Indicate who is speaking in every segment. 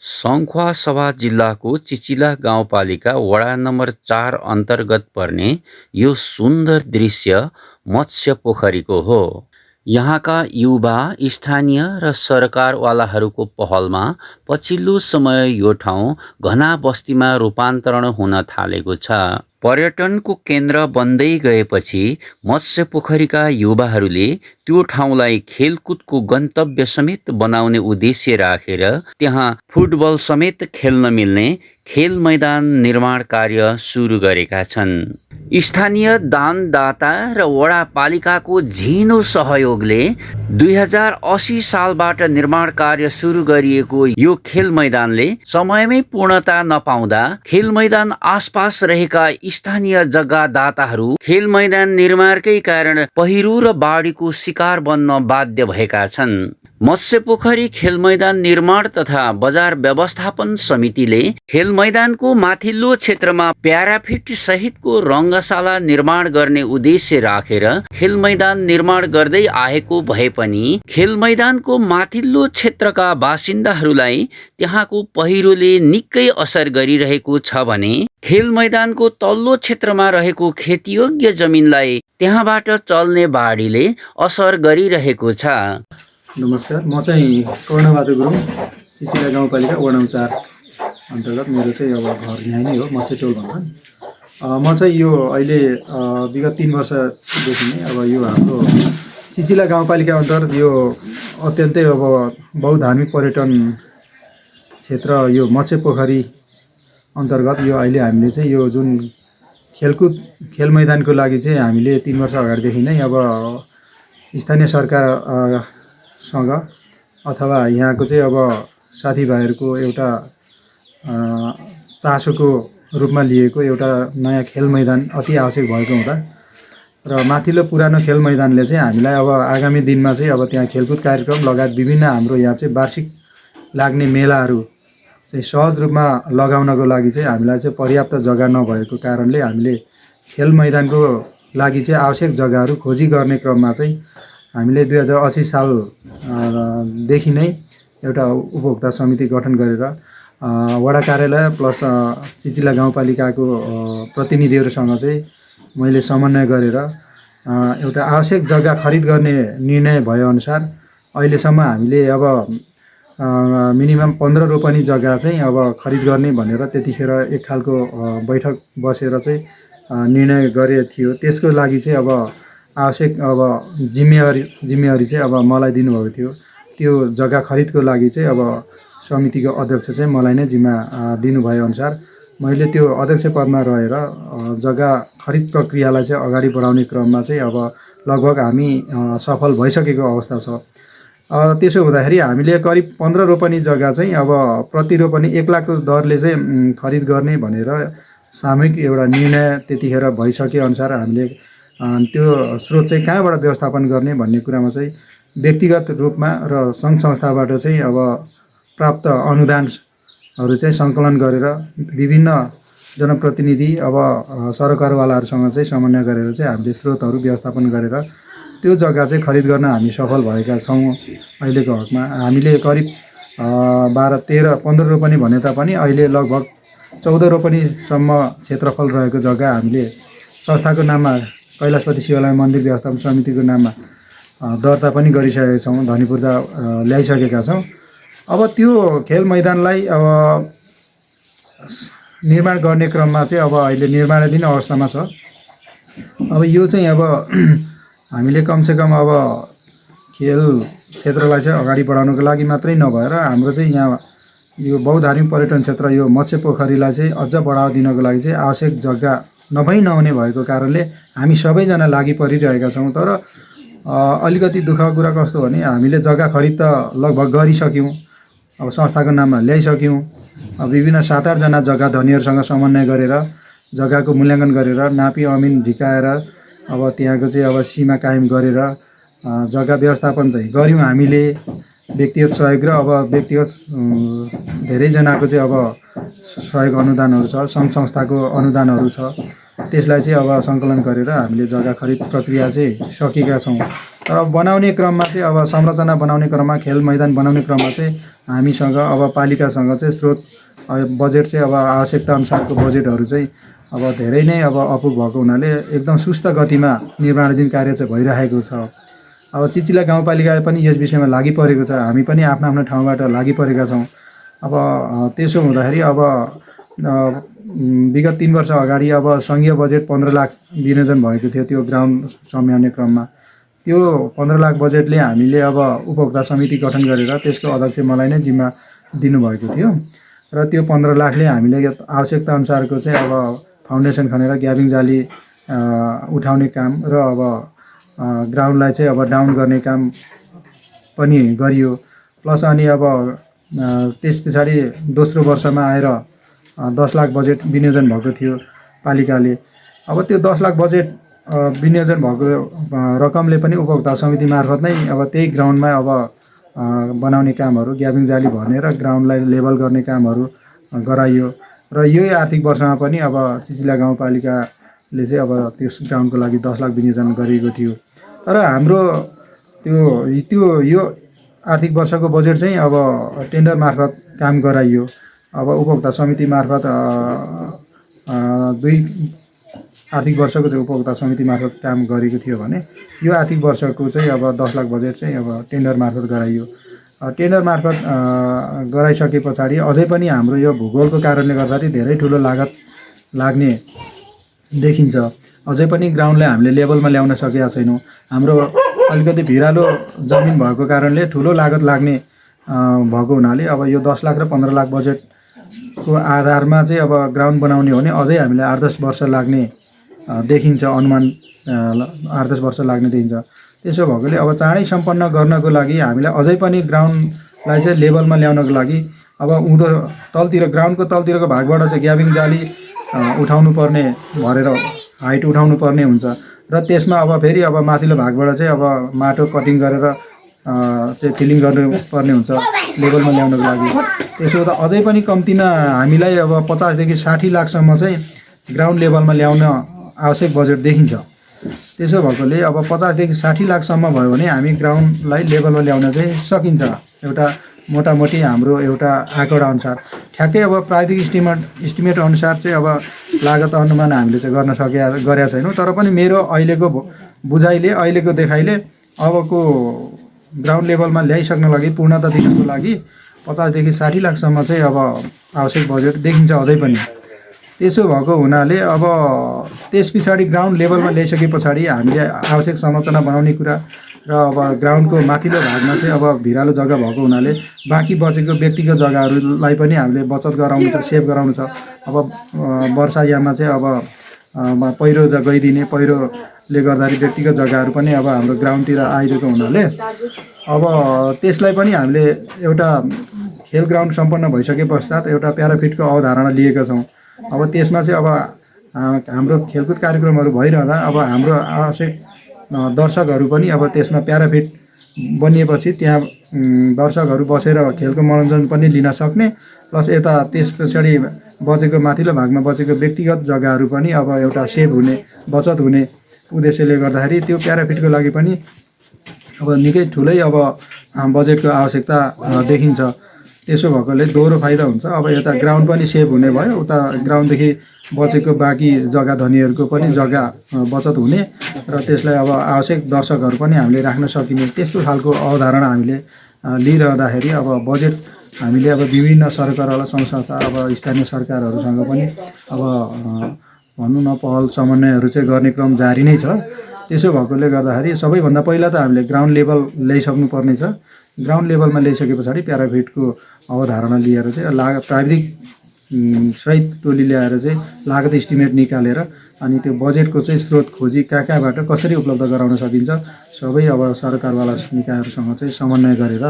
Speaker 1: सङ्खुवासभा जिल्लाको चिचिला गाउँपालिका वडा नम्बर 4 अन्तर्गत पर्ने यो सुन्दर दृश्य मत्स्य पोखरीको हो। यहाँका युवा, स्थानीय र सरकारवालाहरूको पहलमा पछिल्लो समय यो ठाउँ घना बस्तीमा रूपान्तरण हुन थालेको छ। पर्यटनको केन्द्र बन्दै गएपछि मत्स्य पोखरीका युवाहरूले त्यो ठाउँलाई खेलकुदको गन्तव्य समेत बनाउने उद्देश्य राखेर त्यहाँ फुटबल समेत खेल्न मिल्ने खेल मैदान निर्माण कार्य सुरु गरेका छन्। स्थानीय दानदाता र वडापालिकाको झिनो सहयोगले 2080 सालबाट निर्माण कार्य सुरु गरिएको यो खेल मैदानले समयमै पूर्णता नपाउँदा खेल मैदान आसपास रहेका स्थानीय जग्गादाताहरू खेल मैदान निर्माणकै कारण पहिरो र बाढीको शिकार बन्न बाध्य भएका छन्। मत्स्य पोखरी खेल मैदान निर्माण तथा बजार व्यवस्थापन समितिले खेल मैदानको माथिल्लो क्षेत्रमा प्याराफिट सहितको रङ्गशाला निर्माण गर्ने उद्देश्य राखेर खेल मैदान निर्माण गर्दै आएको भए पनि खेल मैदानको माथिल्लो क्षेत्रका बासिन्दाहरूलाई त्यहाँको पहिरोले निकै असर गरिरहेको छ भने खेल मैदानको तल्लो क्षेत्रमा रहेको खेतीयोग्य जमिनलाई त्यहाँबाट चल्ने बाढीले असर गरिरहेको छ।
Speaker 2: नमस्कार, म चाहिँ कर्णबहादुर गुरुङ, चिचिला गाउँपालिका वडा नम्बर 4 अन्तर्गत। मेरो चाहिँ अब घर यहाँ नै हो, मत्स्यचौल भन्छन्। म चाहिँ यो अहिले विगत 3 वर्षदेखि नै अब यो हाम्रो चिचिला गाउँपालिका अन्तर्गत यो अत्यन्तै अब बहुधार्मिक पर्यटन क्षेत्र यो मत्स्य पोखरी अन्तर्गत यो अहिले हामीले चाहिँ यो जुन खेल मैदानको लागि चाहिँ हामीले 3 वर्ष अगाडिदेखि नै अब स्थानीय सरकारसँग अथवा यहाँको चाहिँ अब साथीभाइहरूको एउटा चासोको रूपमा लिएको एउटा नयाँ खेल मैदान अति आवश्यक भएको हुँदा र माथिल्लो पुरानो खेल मैदानले चाहिँ हामीलाई अब आगामी दिनमा चाहिँ अब त्यहाँ खेलकुद कार्यक्रम लगायत विभिन्न हाम्रो यहाँ चाहिँ वार्षिक लाग्ने मेलाहरू चाहिँ सहज रूपमा लगाउनको लागि चाहिँ हामीलाई चाहिँ पर्याप्त जग्गा नभएको कारणले हामीले खेल मैदानको लागि चाहिँ आवश्यक जग्गाहरू खोजी गर्ने क्रममा चाहिँ हामीले 2080 सालदेखि नै एउटा उपभोक्ता समिति गठन गरेर वडा कार्यालय प्लस चिचिला गाउँपालिकाको प्रतिनिधिहरूसँग चाहिँ मैले समन्वय गरेर एउटा आवश्यक जग्गा खरिद गर्ने निर्णय भएअनुसार अहिलेसम्म हामीले अब मिनिमम 15 रोपनी जग्गा चाहिँ अब खरिद गर्ने भनेर त्यतिखेर एक खालको बैठक बसेर चाहिँ निर्णय गरे थियो। त्यसको लागि चाहिँ अब आवश्यक अब जिम्मेवारी चाहिँ अब मलाई दिनुभएको थियो। त्यो जग्गा खरिदको लागि चाहिँ अब समितिको अध्यक्ष चाहिँ मलाई नै जिम्मा दिनुभए अनुसार मैले त्यो अध्यक्ष पदमा रहेर जग्गा खरिद प्रक्रियालाई चाहिँ अगाडि बढाउने क्रममा चाहिँ अब लगभग हामी सफल भइसकेको अवस्था छ। त्यसो हुँदाखेरि हामीले करिब 15 रोपनी जग्गा चाहिँ अब प्रति रोपनी 1 लाखको दरले चाहिँ खरिद गर्ने भनेर सामूहिक एउटा निर्णय त्यतिखेर भइसके अनुसार हामीले त्यो स्रोत चाहिँ कहाँबाट व्यवस्थापन गर्ने भन्ने कुरामा चाहिँ व्यक्तिगत रूपमा र सङ्घ संस्थाबाट चाहिँ अब प्राप्त अनुदानहरू चाहिँ सङ्कलन गरेर विभिन्न जनप्रतिनिधि अब सरकारवालाहरूसँग चाहिँ समन्वय गरेर चाहिँ हामीले स्रोतहरू व्यवस्थापन गरेर त्यो जग्गा चाहिँ खरिद गर्न हामी सफल भएका छौँ। अहिलेको हकमा हामीले करिब 12, 13, 15 रोपनी भने तापनि अहिले लगभग 14 रोपनीसम्म क्षेत्रफल रहेको जग्गा हामीले संस्थाको नाममा कैलाशपति शिवालय मन्दिर व्यवस्थापन समितिको नाममा दर्ता पनि गरिसकेका छौँ, धनीपूर्जा ल्याइसकेका छौँ। अब त्यो खेल मैदानलाई अब निर्माण गर्ने क्रममा चाहिँ अब अहिले निर्माणाधीन अवस्थामा छ। अब यो चाहिँ अब हामीले कमसेकम अब खेल क्षेत्रलाई चाहिँ अगाडि बढाउनको लागि मात्रै नभएर हाम्रो चाहिँ यहाँ यो बहुधार्मिक पर्यटन क्षेत्र यो मत्स्य पोखरीलाई चाहिँ अझ बढावा दिनको लागि चाहिँ आवश्यक जग्गा नहुने भएको कारणले हामी सबैजना लागि परिरहेका छौँ। तर अलिकति दुःखको कुरा कस्तो भने हामीले जग्गा खरिद त लगभग गरिसक्यौँ, अब संस्थाको नाममा ल्याइसक्यौँ। विभिन्न 7-8 जना जग्गा धनीहरूसँग समन्वय गरेर जग्गाको मूल्याङ्कन गरेर नापी अमिन झिकाएर अब त्यहाँको चाहिँ अब सीमा कायम गरेर जग्गा व्यवस्थापन चाहिँ गऱ्यौँ हामीले व्यक्तिगत सहयोग र अब व्यक्तिगत धेरैजनाको चाहिँ अब सहयोग अनुदानहरू छ, सङ्घ संस्थाको अनुदानहरू छ। त्यसलाई चाहिँ अब सङ्कलन गरेर हामीले जग्गा खरिद प्रक्रिया चाहिँ सकेका छौँ। तर अब बनाउने क्रममा चाहिँ अब संरचना बनाउने क्रममा खेल मैदान बनाउने क्रममा चाहिँ हामीसँग अब पालिकासँग चाहिँ स्रोत बजेट चाहिँ अब आवश्यकता अनुसारको बजेटहरू चाहिँ अब धेरै नै अब अपुग भएको हुनाले एकदम सुस्त गतिमा निर्माणाधीन कार्य चाहिँ भइरहेको छ। अब चिचिला गाउँपालिका पनि यस विषयमा लागि परेको छ, हामी पनि आफ्नो आफ्नो ठाउँबाट लागि परेका छौँ। अब त्यसो हुँदाखेरि अब विगत 3 वर्ष अगाडि अब सङ्घीय बजेट 15 लाख विनियोजन भएको थियो त्यो ग्राउन्ड सम्हाल्ने क्रममा। त्यो 15 लाख बजेटले हामीले अब उपभोक्ता समिति गठन गरेर त्यसको अध्यक्ष मलाई नै जिम्मा दिनुभएको थियो र त्यो 15 लाखले हामीले आवश्यकता अनुसारको चाहिँ अब फाउन्डेसन खनेर ग्याबिङ जाली उठाउने काम र अब ग्राउन्डलाई चाहिँ अब डाउन गर्ने काम पनि गरियो। प्लस अनि अब त्यस पछाडि दोस्रो वर्षमा आएर 10 लाख बजेट विनियोजन भएको थियो पालिकाले। अब त्यो 10 लाख बजेट विनियोजन भएको रकमले पनि उपभोक्ता समिति मार्फत नै अब त्यही ग्राउन्डमा अब बनाउने कामहरू ग्याबिङ जाली भर्ने र ग्राउन्डलाई लेभल गर्ने कामहरू गराइयो र यही आर्थिक वर्षमा पनि अब चिचिला गाउँपालिकाले चाहिँ अब त्यस ग्राउन्डको लागि 10 लाख विनियोजन गरेको थियो। तर हाम्रो त्यो यो आर्थिक वर्षको बजेट चाहिँ अब टेन्डर मार्फत काम गराइयो। अब उपभोक्ता समिति मार्फत 2 आर्थिक वर्षको चाहिँ उपभोक्ता समिति मार्फत काम गरेको थियो भने यो आर्थिक वर्षको चाहिँ अब 10 लाख बजेट चाहिँ अब टेन्डर मार्फत गराइयो। टेन्डर मार्फत गराइसके पछाडि अझै पनि हाम्रो यो भूगोलको कारणले गर्दाखेरि धेरै ठुलो लागत लाग्ने देखिन्छ। अझै पनि ग्राउन्डलाई हामीले लेभलमा ल्याउन सकेका छैनौँ। हाम्रो अलिकति भिरालो जमिन भएको कारणले ठुलो लागत लाग्ने भएको हुनाले अब यो 10 लाख र 15 लाख बजेटको आधारमा चाहिँ अब ग्राउन्ड बनाउने हो भने अझै हामीलाई 8-10 वर्ष लाग्ने देखिन्छ, अनुमान 8-10 वर्ष लाग्ने देखिन्छ। त्यसो भएकोले अब चाँडै सम्पन्न गर्नको लागि हामीलाई अझै पनि ग्राउन्डलाई चाहिँ लेभलमा ल्याउनको लागि अब उँधो तलतिर ग्राउन्डको तलतिरको भागबाट चाहिँ ग्याबिङ जाली उठाउनु पर्ने भरेर हाइट उठाउनु पर्ने हुन्छ र त्यसमा अब फेरि अब माथिल्लो भागबाट चाहिँ अब माटो कटिङ गरेर चाहिँ फिलिङ गर्नुपर्ने हुन्छ लेभलमा ल्याउनको लागि। त्यसो हुँदा अझै पनि कम्तीमा हामीलाई अब 50 देखि 60 लाखसम्म चाहिँ ग्राउन्ड लेभलमा ल्याउन आवश्यक बजेट देखिन्छ। त्यसो भएकोले अब 50 देखि 60 लाखसम्म भयो भने हामी ग्राउन्डलाई लेभलमा ल्याउन चाहिँ सकिन्छ। एउटा मोटामोटी हाम्रो एउटा आँकडा अनुसार ठ्याक्कै अब प्राविधिक इस्टिमेट अनुसार चाहिँ अब लागत अनुमान हामीले चाहिँ गरेका छैनौँ। तर पनि मेरो अहिलेको बुझाइले अहिलेको देखाइले अबको ग्राउन्ड लेभलमा ल्याइसक्न लागि पूर्णता दिनको लागि 50 देखि 60 लाखसम्म चाहिँ अब आवश्यक बजेट देखिन्छ अझै पनि। त्यसो भएको हुनाले अब त्यस पछाडि ग्राउन्ड लेभलमा ल्याइसके पछाडि हामीले आवश्यक संरचना बनाउने कुरा र अब ग्राउन्डको माथिल्लो भागमा चाहिँ अब भिरालो जग्गा भएको हुनाले बाँकी बचेको व्यक्तिगत जग्गाहरूलाई पनि हामीले बचत गराउनु छ, सेभ गराउनु छ। अब वर्षायाममा चाहिँ अब पहिरो गइदिने, पहिरोले गर्दाखेरि व्यक्तिगत जग्गाहरू पनि अब हाम्रो ग्राउन्डतिर आइरहेको हुनाले अब त्यसलाई पनि हामीले एउटा खेल ग्राउन्ड सम्पन्न भइसके पश्चात एउटा प्याराफिटको अवधारणा लिएका छौँ। अब त्यसमा चाहिँ अब हाम्रो खेलकुद कार्यक्रमहरू भइरहँदा अब हाम्रो आवश्यक दर्शकहरू पनि अब त्यसमा प्याराफिट बनिएपछि त्यहाँ दर्शकहरू बसेर खेलको मनोरञ्जन पनि लिन सक्ने, प्लस यता त्यस पछाडि बचेको माथिल्लो भागमा बचेको व्यक्तिगत जग्गाहरू पनि अब एउटा सेभ हुने, बचत हुने उद्देश्यले गर्दाखेरि त्यो प्याराफिटको लागि पनि अब निकै ठुलै अब बजेटको आवश्यकता देखिन्छ। त्यसो भएकोले दोहोरो फाइदा हुन्छ। अब यता ग्राउन्ड पनि सेभ हुने भयो, उता ग्राउन्डदेखि बचेको बाँकी जग्गा धनीहरूको पनि जग्गा बचत हुने र त्यसलाई अब आवश्यक दर्शकहरू पनि हामीले राख्न सकिने त्यस्तो खालको अवधारणा हामीले लिइरहँदाखेरि अब बजेट हामीले अब विभिन्न सरकारवाला संस्था अब स्थानीय सरकारहरूसँग पनि अब भनौँ न पहल समन्वयहरू चाहिँ गर्ने क्रम जारी नै छ। त्यसो भएकोले गर्दाखेरि सबैभन्दा पहिला त हामीले ग्राउन्ड लेभल ल्याइसक्नु पर्ने छ। ग्राउन्ड लेभलमा ल्याइसके पछाडि प्याराफिटको अवधारणा लिएर चाहिँ प्राविधिक सहित टोली ल्याएर चाहिँ लागत इस्टिमेट निकालेर अनि त्यो बजेटको चाहिँ स्रोत खोजी कहाँबाट कसरी उपलब्ध गराउन सकिन्छ सबै अब सरकारवाला निकायहरूसँग चाहिँ समन्वय गरेर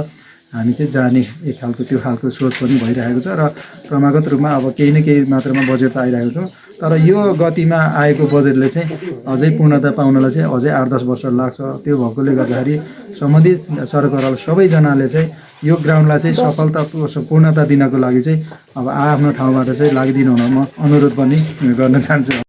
Speaker 2: हामी चाहिँ जाने एक खालको त्यो खालको सोच पनि भइरहेको छ र क्रमागत रूपमा अब केही न केही मात्रामा बजेट त आइरहेको छ। तर यो गतिमा आएको बजेटले चाहिँ अझै पूर्णता पाउनलाई चाहिँ अझै 8-10 वर्ष लाग्छ। त्यो भएकोले गर्दाखेरि सम्बन्धित सरकारवाला सबैजनाले चाहिँ यो ग्राउन्डलाई चाहिँ सफलता पूर्णता दिनको लागि चाहिँ अब आफ्नो ठाउँबाट चाहिँ लागिदिनु हुन म अनुरोध पनि गर्न चाहन्छु।